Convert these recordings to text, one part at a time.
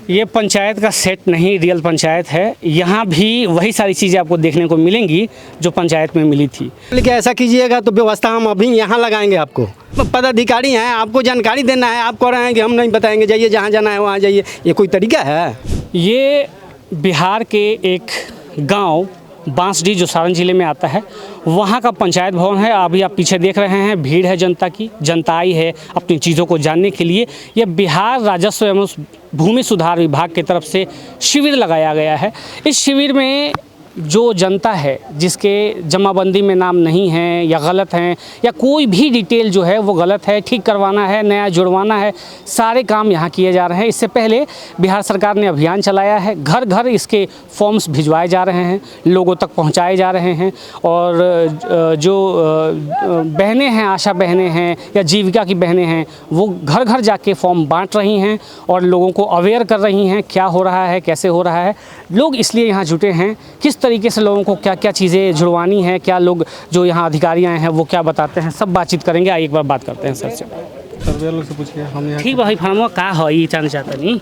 ये पंचायत का सेट नहीं, रियल पंचायत है। यहाँ भी वही सारी चीज़ें आपको देखने को मिलेंगी जो पंचायत में मिली थी। लेकिन ऐसा कीजिएगा तो व्यवस्था हम अभी यहाँ लगाएंगे। आपको पदाधिकारी हैं, आपको जानकारी देना है, आप कह रहे हैं कि हम नहीं बताएंगे, जाइए जहाँ जाना है वहाँ जाइए। ये कोई तरीका है? ये बिहार के एक गांव बांसडीह जो सारण जिले में आता है, वहाँ का पंचायत भवन है। अभी आप पीछे देख रहे हैं, भीड़ है जनता की, जनता आई है अपनी चीज़ों को जानने के लिए। यह बिहार राजस्व एवं भूमि सुधार विभाग की तरफ से शिविर लगाया गया है। इस शिविर में जो जनता है जिसके जमाबंदी में नाम नहीं है या गलत हैं या कोई भी डिटेल जो है वो गलत है, ठीक करवाना है, नया जुड़वाना है, सारे काम यहाँ किए जा रहे हैं। इससे पहले बिहार सरकार ने अभियान चलाया है, घर घर इसके फॉर्म्स भिजवाए जा रहे हैं, लोगों तक पहुँचाए जा रहे हैं। और जो बहनें हैं, आशा बहनें हैं या जीविका की बहनें हैं, वो घर घर जाके फॉर्म बांट रही हैं और लोगों को अवेयर कर रही हैं क्या हो रहा है, कैसे हो रहा है। लोग इसलिए यहाँ जुटे हैं, किस तरीके से लोगों को क्या क्या चीज़ें जुड़वानी है, क्या लोग जो यहाँ अधिकारी आए हैं वो क्या बताते हैं, सब बातचीत करेंगे। आइए एक बार बात करते हैं सर से। लोग से पूछिए। हम यहाँ ठीक भाई, फर्मो का है ये जानना चाहता नहीं।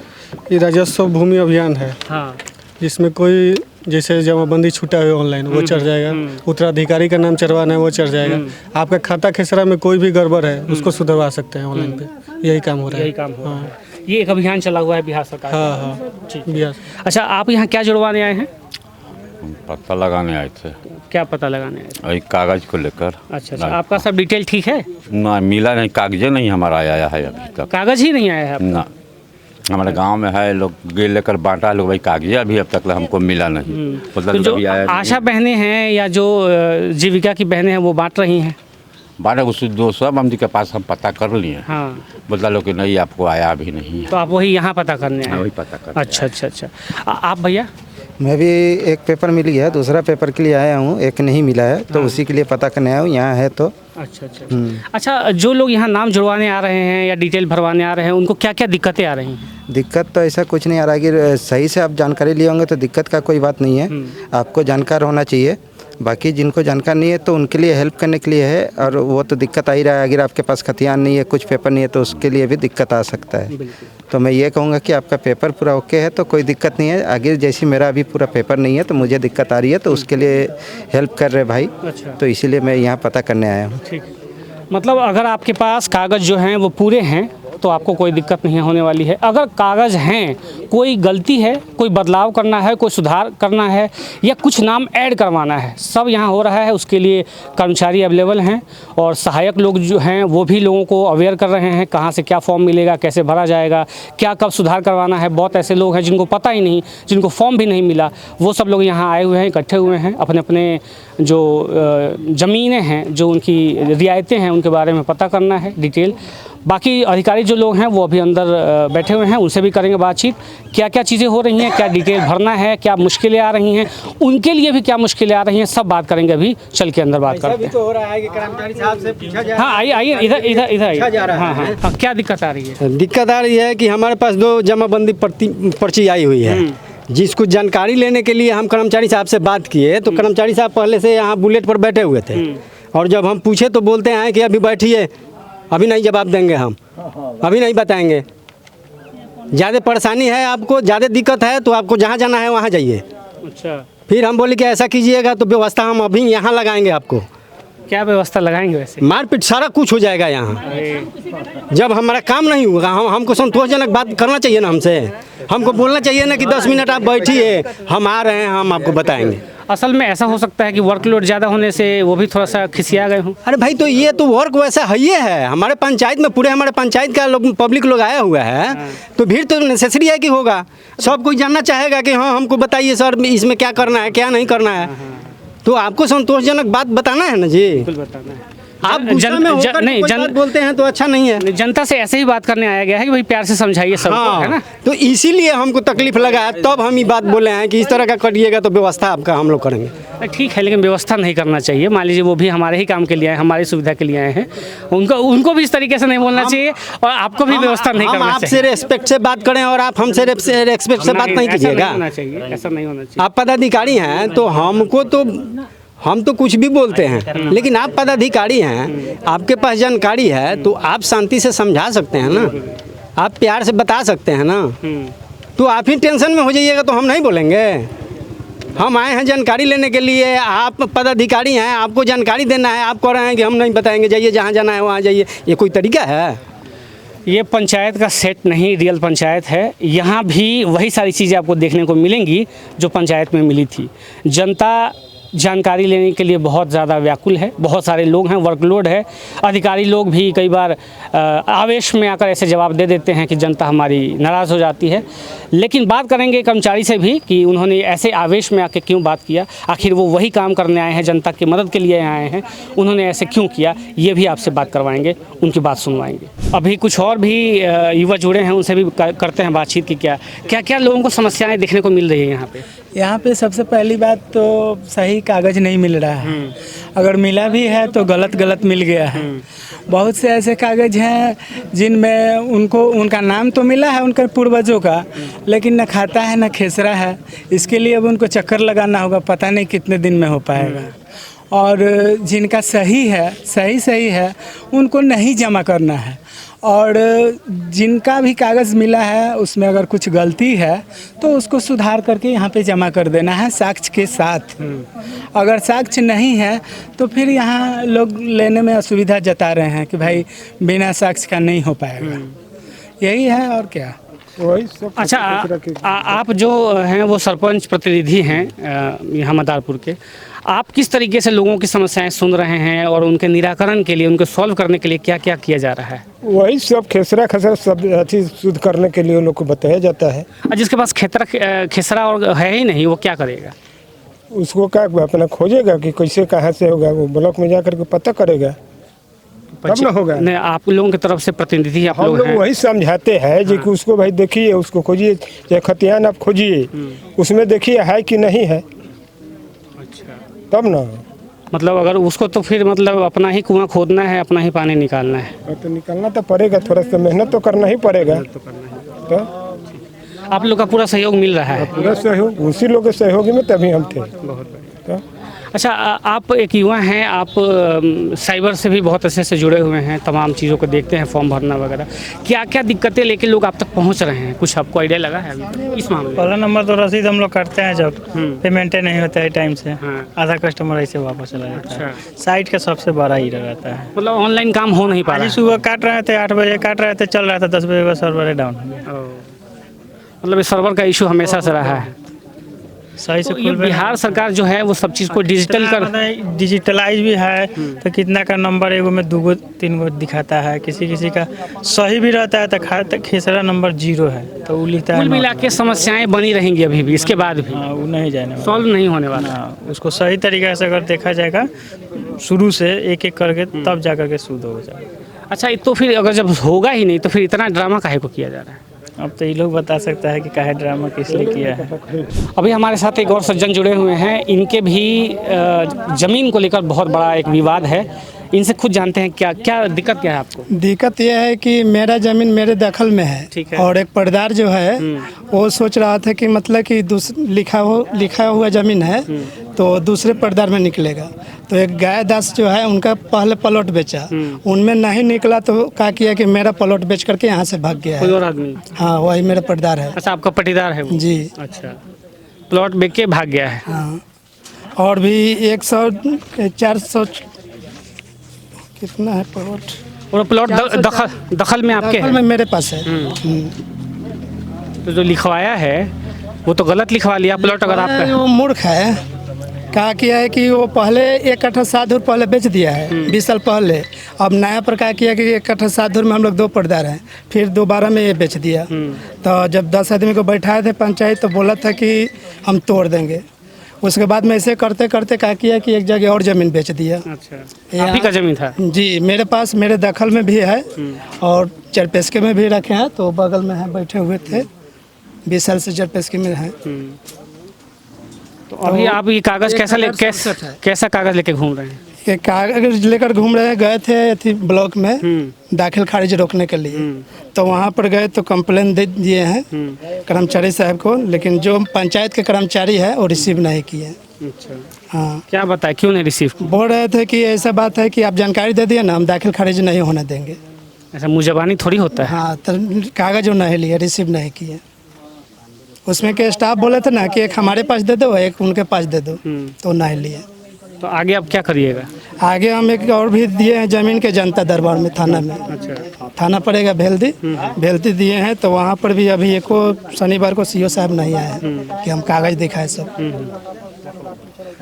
ये राजस्व भूमि अभियान है। हाँ, जिसमें कोई जैसे जमाबंदी छूटा हुआ ऑनलाइन वो चढ़ जाएगा, उत्तराधिकारी का नाम चढ़वाना है वो चढ़ जाएगा। आपका खाता खेसरा में कोई भी गड़बड़ है उसको सुधरवा सकते हैं ऑनलाइन पे। यही काम हो रहा है। यही काम हो रहा है। ये एक अभियान चला हुआ है बिहार सरकार। हाँ, ठीक। बिहार। अच्छा, आप यहाँ क्या जुड़वाने आए हैं? पता लगाने आए थे। क्या पता लगाने आए थे? एक कागज को लेकर। अच्छा, आपका सब डिटेल ठीक है? ना मिला नहीं, कागजे नहीं हमारा आया है अभी तक। कागज ही नहीं आया है आपका? ना, हमारे गांव में है, लोग गे लेकर बांटा लोग, भाई कागजे अभी अब तक हमको मिला नहीं। तो जो आशा बहनें हैं या जो जीविका की बहनें हैं वो बांट रही हैं? बांटे उस दो सब हम जी के पास हम पता कर लिए। हाँ, बोला लोग कि नहीं आपको आया अभी नहीं है। तो आप वही यहाँ पता करने आए? वही पता कर। अच्छा। आप भैया? मैं भी एक पेपर मिली है, दूसरा पेपर के लिए आया हूँ, एक नहीं मिला है तो उसी के लिए पता करने आया हूँ। यहाँ है तो अच्छा, जो लोग यहाँ नाम जुड़वाने आ रहे हैं या डिटेल भरवाने आ रहे हैं, उनको क्या क्या दिक्कतें आ रही हैं? दिक्कत तो ऐसा कुछ नहीं आ रहा कि सही से आप जानकारी लिए होंगे तो दिक्कत का कोई बात नहीं है। आपको जानकार होना चाहिए। बाकी जिनको जानकार नहीं है तो उनके लिए हेल्प करने के लिए है। और वो तो दिक्कत आ ही रहा है, अगर आपके पास खतियान नहीं है, कुछ पेपर नहीं है तो उसके लिए भी दिक्कत आ सकता है। तो मैं ये कहूँगा कि आपका पेपर पूरा ओके है तो कोई दिक्कत नहीं है। आगे जैसे मेरा अभी पूरा पेपर नहीं है तो मुझे दिक्कत आ रही है तो उसके लिए हेल्प कर रहे भाई। अच्छा। तो इसीलिए मैं यहाँ पता करने आया हूँ। ठीक, मतलब अगर आपके पास कागज़ जो हैं वो पूरे हैं तो आपको कोई दिक्कत नहीं होने वाली है। अगर कागज़ हैं, कोई गलती है, कोई बदलाव करना है, कोई सुधार करना है या कुछ नाम ऐड करवाना है, सब यहाँ हो रहा है। उसके लिए कर्मचारी अवेलेबल हैं और सहायक लोग जो हैं वो भी लोगों को अवेयर कर रहे हैं कहाँ से क्या फॉर्म मिलेगा, कैसे भरा जाएगा, क्या कब सुधार करवाना है। बहुत ऐसे लोग हैं जिनको पता ही नहीं, जिनको फॉर्म भी नहीं मिला, वो सब लोग यहाँ आए हुए हैं, इकट्ठे हुए हैं। अपने अपने जो ज़मीनें हैं, जो उनकी रियायतें हैं, उनके बारे में पता करना है डिटेल। बाकी अधिकारी जो लोग हैं वो अभी अंदर बैठे हुए हैं, उनसे भी करेंगे बातचीत। क्या क्या चीज़ें हो रही हैं, क्या डिटेल भरना है, क्या मुश्किलें आ रही हैं, उनके लिए भी क्या मुश्किलें आ रही हैं, सब बात करेंगे। अभी चल के अंदर बात करते हैं। तो हो रहा है कि कर्मचारी साहब से पूछा जाए। हाँ, आइए इधर आइए। हाँ, क्या दिक्कत आ रही है? दिक्कत आ रही है कि हमारे पास 2 जमाबंदी पर्ची आई हुई है, जिसको जानकारी लेने के लिए हम कर्मचारी साहब से बात किए तो कर्मचारी साहब पहले से यहाँ बुलेट पर बैठे हुए थे। और जब हम पूछे तो बोलते हैं कि अभी बैठिए, अभी नहीं जवाब देंगे, हम अभी नहीं बताएंगे। ज़्यादा परेशानी है आपको, ज़्यादा दिक्कत है तो आपको जहाँ जाना है वहाँ जाइए। अच्छा, फिर हम बोले कि ऐसा कीजिएगा तो व्यवस्था हम अभी यहाँ लगाएंगे। आपको क्या व्यवस्था लगाएंगे वैसे? मारपीट सारा कुछ हो जाएगा यहाँ। जब हमारा काम नहीं होगा, हमको संतोषजनक बात करना चाहिए ना, हमको बोलना चाहिए ना कि 10 मिनट आप बैठिए, हम आ रहे हैं, हम आपको बताएंगे। असल में ऐसा हो सकता है कि वर्कलोड ज़्यादा होने से वो भी थोड़ा सा खिसिया गए हों। अरे भाई, तो ये तो वर्क वैसा है ही है। हमारे पंचायत में पूरे हमारे पंचायत का लोग, पब्लिक लोग आया हुआ है, तो भीड़ तो नेसेसरी है कि होगा। सब कोई जानना चाहेगा कि हाँ हमको बताइए सर इसमें क्या करना है, क्या नहीं करना है। तो आपको संतोषजनक बात बताना है ना जी। बिल्कुल बताना है। आप गुस्सा में होकर कोई बात बोलते हैं तो अच्छा नहीं है। जनता से ऐसे ही बात करने आया गया है कि भाई प्यार से समझाइए सबको, हाँ, है ना? तो इसीलिए हमको तकलीफ लगा है, तब हम ये बात बोले हैं कि इस तरह का करिएगा तो व्यवस्था आपका हम लोग करेंगे। ठीक है, लेकिन व्यवस्था नहीं करना चाहिए। मान लीजिए वो भी हमारे ही काम के लिए आए, हमारी सुविधा के लिए आए हैं, उनको भी इस तरीके से नहीं बोलना चाहिए और आपको भी व्यवस्था नहीं करना चाहिए। आपसे रेस्पेक्ट से बात करें और आप हमसे रेस्पेक्ट से बात नहीं कीजिएगा। ऐसा नहीं होना चाहिए। आप पदाधिकारी हैं तो हम तो कुछ भी बोलते हैं, लेकिन आप पदाधिकारी हैं, आपके पास जानकारी है तो आप शांति से समझा सकते हैं ना, आप प्यार से बता सकते हैं ना। तो आप ही टेंशन में हो जाइएगा तो हम नहीं बोलेंगे। हम आए हैं जानकारी लेने के लिए, आप पदाधिकारी हैं, आपको जानकारी देना है, आप कह रहे हैं कि हम नहीं बताएंगे, जाइए जहाँ जाना है वहाँ जाइए। ये कोई तरीका है? ये पंचायत का सेट नहीं, रियल पंचायत है। यहाँ भी वही सारी चीज़ें आपको देखने को मिलेंगी जो पंचायत में मिली थी। जनता जानकारी लेने के लिए बहुत ज़्यादा व्याकुल है, बहुत सारे लोग हैं, वर्कलोड है। अधिकारी लोग भी कई बार आवेश में आकर ऐसे जवाब दे देते हैं कि जनता हमारी नाराज़ हो जाती है। लेकिन बात करेंगे कर्मचारी से भी कि उन्होंने ऐसे आवेश में आके क्यों बात किया, आखिर वो वही काम करने आए हैं, जनता की मदद के लिए आए हैं, उन्होंने ऐसे क्यों किया, ये भी आपसे बात करवाएंगे, उनकी बात सुनवाएंगे। अभी कुछ और भी युवा जुड़े हैं, उनसे भी करते हैं बातचीत की क्या क्या लोगों को समस्याएँ देखने को मिल रही है यहाँ पे। यहाँ पे सबसे पहली बात तो सही कागज़ नहीं मिल रहा है। अगर मिला भी है तो गलत मिल गया है। बहुत से ऐसे कागज़ हैं जिनमें उनका नाम तो मिला है उनके पूर्वजों का, लेकिन न खाता है न खेसरा है। इसके लिए अब उनको चक्कर लगाना होगा, पता नहीं कितने दिन में हो पाएगा। और जिनका सही है उनको नहीं जमा करना है। और जिनका भी कागज़ मिला है उसमें अगर कुछ गलती है तो उसको सुधार करके यहाँ पे जमा कर देना है साक्ष्य के साथ। अगर साक्ष्य नहीं है तो फिर यहाँ लोग लेने में असुविधा जता रहे हैं कि भाई बिना साक्ष्य का नहीं हो पाएगा। यही है और क्या। वही सब। अच्छा, आप जो हैं वो सरपंच प्रतिनिधि हैं यहाँ मदारपुर के। आप किस तरीके से लोगों की समस्याएं सुन रहे हैं और उनके निराकरण के लिए, उनको सॉल्व करने के लिए क्या क्या किया जा रहा है? वही सब खेसरा खसरा सब अथी शुद्ध करने के लिए लोग को बताया जाता है। जिसके पास खेसरा और है ही नहीं, वो क्या करेगा? उसको क्या अपना खोजेगा कि कैसे कहाँ से होगा, वो ब्लॉक में जा करके पता करेगा तब ना होगा। नहीं, आप लोगों की तरफ से प्रतिनिधि आप हम लोग लोग हैं। वही समझाते हैं जो कि उसको भाई देखिए, उसको खोजिए, चाहे खतियान आप खोजिए, उसमें देखिए है कि नहीं है, अच्छा, तब ना। मतलब अगर उसको तो फिर मतलब अपना ही कुआं खोदना है, अपना ही पानी निकालना है। तो निकलना तो पड़ेगा, थोड़ा सा मेहनत तो करना ही पड़ेगा। तो आप लोग का पूरा सहयोग मिल रहा है? पूरा सहयोग उसी लोग के सहयोग में तभी हम थे। तो अच्छा, आप एक युवा हैं, आप साइबर से भी बहुत अच्छे से जुड़े हुए हैं, तमाम चीज़ों को देखते हैं, फॉर्म भरना वगैरह। क्या क्या दिक्कतें लेके लोग आप तक पहुंच रहे हैं, कुछ आपको आइडिया लगा है अभी इस मामले में? पहला नंबर तो रसीद हम लोग करते हैं जब पेमेंट नहीं होता है टाइम से, हाँ। आधा कस्टमर ऐसे वापस चला जाता है। साइट का सबसे बड़ा ही रहता है। मतलब ऑनलाइन काम हो नहीं पा रहा आज है। सुबह काट रहे थे 8 बजे काट रहे थे, चल रहा था 10 बजे का सर्वर डाउन हो गया। मतलब इस सर्वर का इशू हमेशा से रहा है। सही से तो ये बिहार सरकार जो है वो सब चीज़ को डिजिटल डिजिटलाइज भी है तो कितना का नंबर एगो में 2 गो 3 गो दिखाता है। किसी का सही भी रहता है तो खेसरा नंबर 0 है तो वो लिखता है। कुल मिला के समस्याएं बनी रहेंगी अभी भी, इसके बाद भी वो नहीं जाने वाला, सॉल्व नहीं होने वाला। उसको सही तरीके से अगर देखा जाएगा शुरू से एक एक करके तब जा करके शुद्ध हो जाएगा। अच्छा, तो फिर अगर जब होगा ही नहीं तो फिर इतना ड्रामा काहे को किया जा रहा है? अब तो ये लोग बता सकता है कि काहे ड्रामा किस लिए किया है। अभी हमारे साथ एक और सज्जन जुड़े हुए हैं, इनके भी ज़मीन को लेकर बहुत बड़ा एक विवाद है। इनसे खुद जानते हैं क्या क्या दिक्कत क्या है आपको? दिक्कत यह है कि मेरा ज़मीन मेरे दखल में ठीक है है। और एक पर्दार जो है वो सोच रहा था कि मतलब कि लिखा हुआ ज़मीन है तो दूसरे पर्दार में निकलेगा। तो एक गाय दास जो है उनका पहले प्लॉट बेचा, उनमें नहीं निकला तो क्या किया कि मेरा प्लॉट बेच करके यहाँ से भाग गया कोई है। और आदमी? हाँ, वही मेरा पर्दार है। अच्छा, आपका पटीदार है वो? जी अच्छा, प्लॉट बेच के भाग गया है। हाँ, और भी 100 400 कितना है प्लॉट? और प्लॉट दखल में आपके दखल है? में मेरे पास है। तो जो लिखवाया है वो तो गलत लिखवा लिया प्लॉट। अगर आपका वो मूर्ख है, कहा किया है कि वो पहले 1 कट्ठा 7 धूर पहले बेच दिया है 20 साल पहले। अब नया पर क्या किया कि 1 कट्ठा 7 धूर में हम लोग 2 पर्दार हैं, फिर दोबारा में ये बेच दिया। तो जब 10 आदमी को बैठाए थे पंचायत तो बोला था कि हम तोड़ देंगे। उसके बाद में ऐसे करते करते क्या किया कि एक जगह और ज़मीन बेच दिया। अच्छा, आप ही का ज़मीन था? जी, मेरे पास मेरे दखल में भी है और चरपेस्के में भी रखे हैं, तो बगल में है, बैठे हुए थे 20 साल से चरपेस्के में है। तो अभी आप ये कागज़ कैसा कागज़ लेके घूम रहे हैं? ये कागज लेकर घूम रहे हैं। गए थे अथी ब्लॉक में दाखिल खारिज रोकने के लिए, तो वहाँ पर गए तो कंप्लेन दे दिए हैं कर्मचारी साहब को, लेकिन जो पंचायत के कर्मचारी है वो रिसीव नहीं किए। अच्छा, हाँ, क्या बताए क्यों नहीं रिसीव? बोल रहे थे कि ऐसा बात है कि आप जानकारी दे दिए ना, हम दाखिल खारिज नहीं होने देंगे। ऐसा मुँह ज़बानी थोड़ी होता है। हाँ, तो कागज वो नहीं लिए, रिसीव नहीं किए। उसमें के स्टाफ बोले थे ना कि एक हमारे पास दे दो, एक उनके पास दे दो, तो नहीं लिए। तो आगे आप क्या करिएगा? आगे हम एक और भी दिए हैं ज़मीन के जनता दरबार में, थाना में। अच्छा, थाना पड़ेगा भेल्दी दिए हैं, तो वहाँ पर भी अभी एको शनिवार को सीओ साहब नहीं आए कि हम कागज़ दिखाए सब।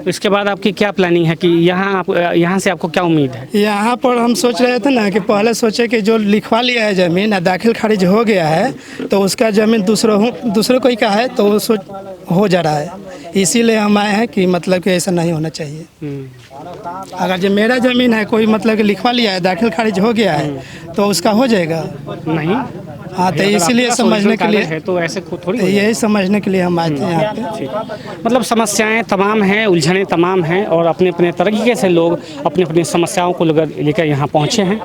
इसके बाद आपकी क्या प्लानिंग है कि यहाँ से आपको क्या उम्मीद है? यहाँ पर हम सोच रहे थे ना कि पहले सोचे कि जो लिखवा लिया है ज़मीन दाखिल खारिज हो गया है, तो उसका ज़मीन दूसरे कोई का है तो वो हो जा रहा है। इसीलिए हम आए हैं कि मतलब कि ऐसा नहीं होना चाहिए। अगर जो मेरा ज़मीन है कोई मतलब कि लिखवा लिया है, दाखिल खारिज हो गया है, तो उसका हो जाएगा नहीं। हाँ, तो इसीलिए समझने के लिए है तो ऐसे थोड़ी तो यही समझने के लिए हम आए थे यहाँ पे। मतलब समस्याएं तमाम हैं, उलझनें तमाम हैं और अपने अपने तरीके से लोग अपनी अपनी समस्याओं को लेकर यहाँ पहुँचे हैं।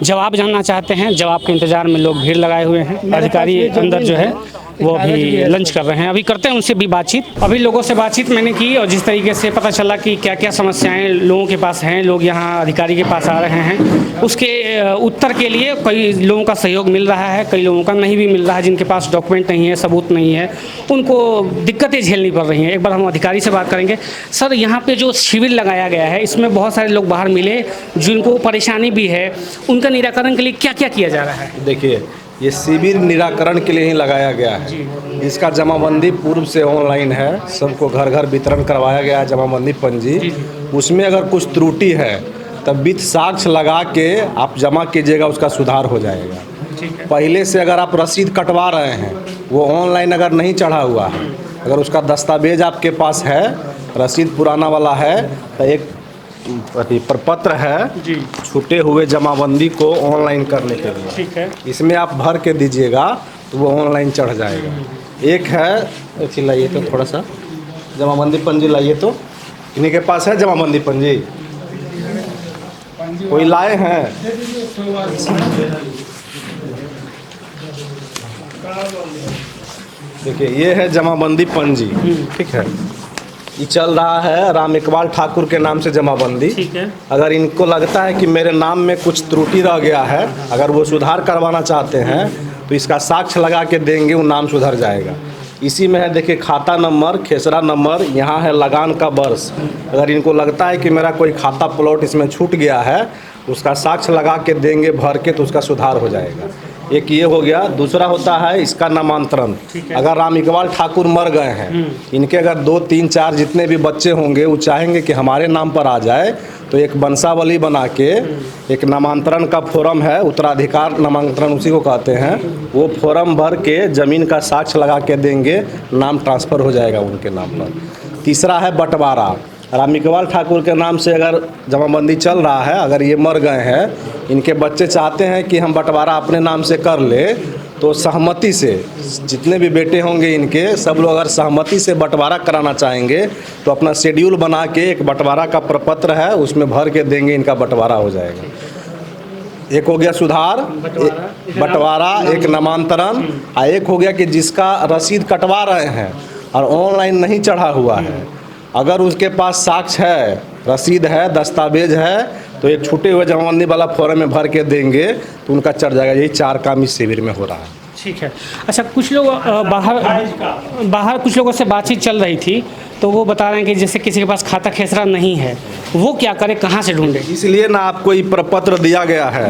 जवाब जानना चाहते हैं, जवाब के इंतज़ार में लोग भीड़ लगाए हुए हैं। अधिकारी अंदर जो है वो अभी लंच कर रहे हैं। अभी करते हैं उनसे भी बातचीत। अभी लोगों से बातचीत मैंने की और जिस तरीके से पता चला कि क्या क्या समस्याएं लोगों के पास हैं, लोग यहाँ अधिकारी के पास आ रहे हैं, उसके उत्तर के लिए कई लोगों का सहयोग मिल रहा है, कई लोगों का नहीं भी मिल रहा है। जिनके पास डॉक्यूमेंट नहीं है, सबूत नहीं है, उनको दिक्कतें झेलनी पड़ रही हैं। एक बार हम अधिकारी से बात करेंगे। सर, यहाँ पे जो शिविर लगाया गया है, इसमें बहुत सारे लोग बाहर मिले जिनको परेशानी भी है, उनका निराकरण के लिए क्या क्या किया जा रहा है? देखिए, ये शिविर निराकरण के लिए ही लगाया गया है। इसका जमाबंदी पूर्व से ऑनलाइन है, सबको घर घर वितरण करवाया गया है जमाबंदी पंजी। उसमें अगर कुछ त्रुटि है तब विथ साक्ष्य लगा के आप जमा कीजिएगा, उसका सुधार हो जाएगा। पहले से अगर आप रसीद कटवा रहे हैं, वो ऑनलाइन अगर नहीं चढ़ा हुआ है, अगर उसका दस्तावेज आपके पास है, रसीद पुराना वाला है, तो एक प्रपत्र है छूटे हुए जमाबंदी को ऑनलाइन करने के लिए। ठीक है, इसमें आप भर के दीजिएगा तो वो ऑनलाइन चढ़ जाएगा। एक है, लाइए तो थोड़ा सा जमाबंदी पंजी लाइए, तो इन्हीं के पास है जमाबंदी पंजी, कोई लाए हैं? देखिए, ये है जमाबंदी पंजी, ठीक है। ये चल रहा है राम इकबाल ठाकुर के नाम से जमाबंदी। ठीक है। अगर इनको लगता है कि मेरे नाम में कुछ त्रुटि रह गया है, अगर वो सुधार करवाना चाहते हैं, तो इसका साक्ष्य लगा के देंगे, वो नाम सुधर जाएगा। इसी में है, देखिए, खाता नंबर, खेसरा नंबर, यहाँ है लगान का वर्ष। अगर इनको लगता है कि मेरा कोई खाता प्लॉट इसमें छूट गया है, उसका साक्ष्य लगा के देंगे भर के, तो उसका सुधार हो जाएगा। एक ये हो गया। दूसरा होता है इसका नामांतरण। अगर राम इकबाल ठाकुर मर गए हैं, इनके अगर 2, 3, 4 जितने भी बच्चे होंगे, वो चाहेंगे कि हमारे नाम पर आ जाए, तो एक वंशावली बना के एक नामांतरण का फॉर्म है, उत्तराधिकार नामांतरण उसी को कहते हैं, वो फॉर्म भर के ज़मीन का साक्ष्य लगा के देंगे, नाम ट्रांसफ़र हो जाएगा उनके नाम पर। तीसरा है बंटवारा। राम इकबाल ठाकुर के नाम से अगर जमाबंदी चल रहा है, अगर ये मर गए हैं, इनके बच्चे चाहते हैं कि हम बंटवारा अपने नाम से कर ले, तो सहमति से जितने भी बेटे होंगे इनके, सब लोग अगर सहमति से बंटवारा कराना चाहेंगे, तो अपना शेड्यूल बना के एक बंटवारा का प्रपत्र है, उसमें भर के देंगे, इनका बंटवारा हो जाएगा। एक हो गया सुधार, बंटवारा, एक नामांतरण, और एक हो गया कि जिसका रसीद कटवा रहे हैं और ऑनलाइन नहीं चढ़ा हुआ है, अगर उसके पास साक्ष्य है, रसीद है, दस्तावेज है, तो एक छूटे हुए जमाबंदी वाला फॉर्म में भर के देंगे, तो उनका चढ़ जाएगा। यही 4 काम इस शिविर में हो रहा है। ठीक है। अच्छा, कुछ लोग बाहर कुछ लोगों से बातचीत चल रही थी, तो वो बता रहे हैं कि जैसे किसी के पास खाता खेसरा नहीं है, वो क्या करे, कहाँ से ढूंढे? इसलिए ना आपको ये प्रपत्र दिया गया है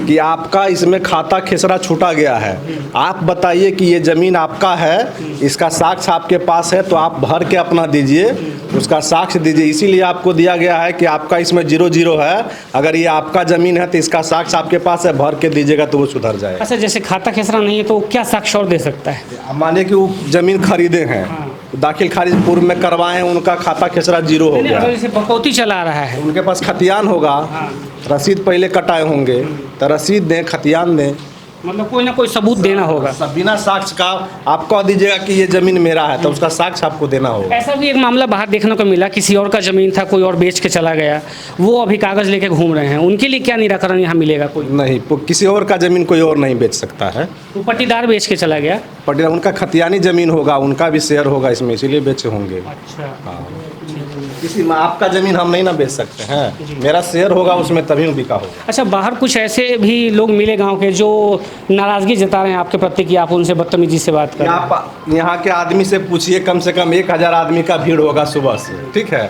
कि आपका इसमें खाता खेसरा छूटा गया है। आप बताइए कि ये ज़मीन आपका है, इसका साक्ष्य आपके पास है, तो आप भर के अपना दीजिए, उसका साक्ष्य दीजिए। इसीलिए आपको दिया गया है कि आपका इसमें 0-0 है। अगर ये आपका ज़मीन है तो इसका साक्ष्य आपके पास है, भर के दीजिएगा तो वो सुधर जाएगा। अच्छा, जैसे खाता खेसरा नहीं है तो क्या साक्ष्य और दे सकता है? मानिए कि वो ज़मीन खरीदे हैं, दाखिल खारिज पूर्व में करवाए हैं, उनका खाता खेसरा 0 हो गया, जैसे बकौती चला रहा है, उनके पास खतियान होगा, रसीद पहले कटाए होंगे, तो रसीद दें, खतियान दें, मतलब कोई ना कोई सबूत देना होगा। सब बिना साक्ष्य का आप कह दीजिएगा कि ये ज़मीन मेरा है, तो उसका साक्ष्य आपको देना होगा। ऐसा भी एक मामला बाहर देखने को मिला, किसी और का ज़मीन था, कोई और बेच के चला गया, वो अभी कागज़ लेके घूम रहे हैं, उनके लिए क्या निराकरण यहाँ मिलेगा? कोई नहीं, किसी और का ज़मीन कोई और नहीं बेच सकता है। वो पट्टीदार बेच के चला गया, पट्टीदार, उनका खतियानी ज़मीन होगा, उनका भी शेयर होगा इसमें, इसीलिए बेचे होंगे। अच्छा, हाँ। किसी आपका ज़मीन हम नहीं ना बेच सकते हैं, मेरा शेयर होगा उसमें तभी बिका होगा। अच्छा, बाहर कुछ ऐसे भी लोग मिले गांव के जो नाराज़गी जता रहे हैं आपके प्रति कि आप उनसे बदतमीजी से बात कर रहे हैं? आप यहाँ के आदमी से पूछिए, कम से कम 1000 आदमी का भीड़ होगा सुबह से, ठीक है।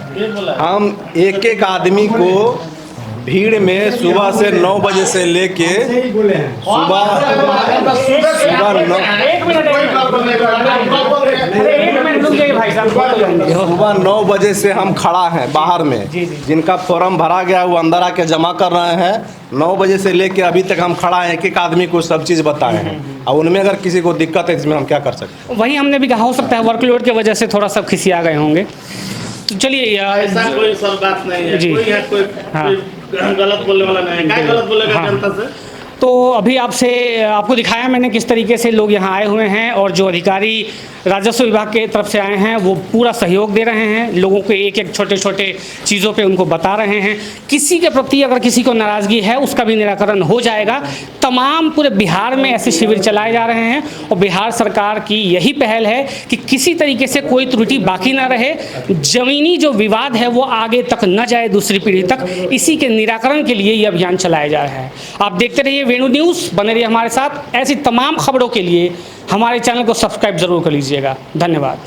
हम एक एक आदमी को भीड़ में सुबह से 9 बजे से लेके सुबह 9 बजे से हम खड़ा हैं बाहर में। जिनका फॉर्म भरा गया वो अंदर आके जमा कर रहे हैं। 9 बजे से लेके अभी तक हम खड़ा हैं, एक एक आदमी को सब चीज़ बताए हैं। और उनमें अगर किसी को दिक्कत है इसमें हम क्या कर सकते हैं। वही हमने भी कहा, हो सकता है वर्कलोड की वजह से थोड़ा सब खिसिया गए होंगे। तो चलिए ऐसा कोई सर बात नहीं है, जी। कोई है कोई हाँ। कोई गलत बोलने वाला नहीं है। क्या गलत बोलेगा हाँ। जनता से? तो अभी आपको दिखाया मैंने किस तरीके से लोग यहाँ आए हुए हैं और जो अधिकारी राजस्व विभाग के तरफ से आए हैं वो पूरा सहयोग दे रहे हैं, लोगों को एक एक छोटे छोटे चीज़ों पे उनको बता रहे हैं। किसी के प्रति अगर किसी को नाराज़गी है उसका भी निराकरण हो जाएगा। तमाम पूरे बिहार में ऐसे शिविर चलाए जा रहे हैं और बिहार सरकार की यही पहल है कि किसी तरीके से कोई त्रुटि बाकी ना रहे, ज़मीनी जो विवाद है वो आगे तक न जाए दूसरी पीढ़ी तक। इसी के निराकरण के लिए ये अभियान चलाया जा रहा है। आप देखते रहिए वेणु न्यूज़, बने रहिए हमारे साथ। ऐसी तमाम खबरों के लिए हमारे चैनल को सब्सक्राइब जरूर कर लीजिएगा। धन्यवाद।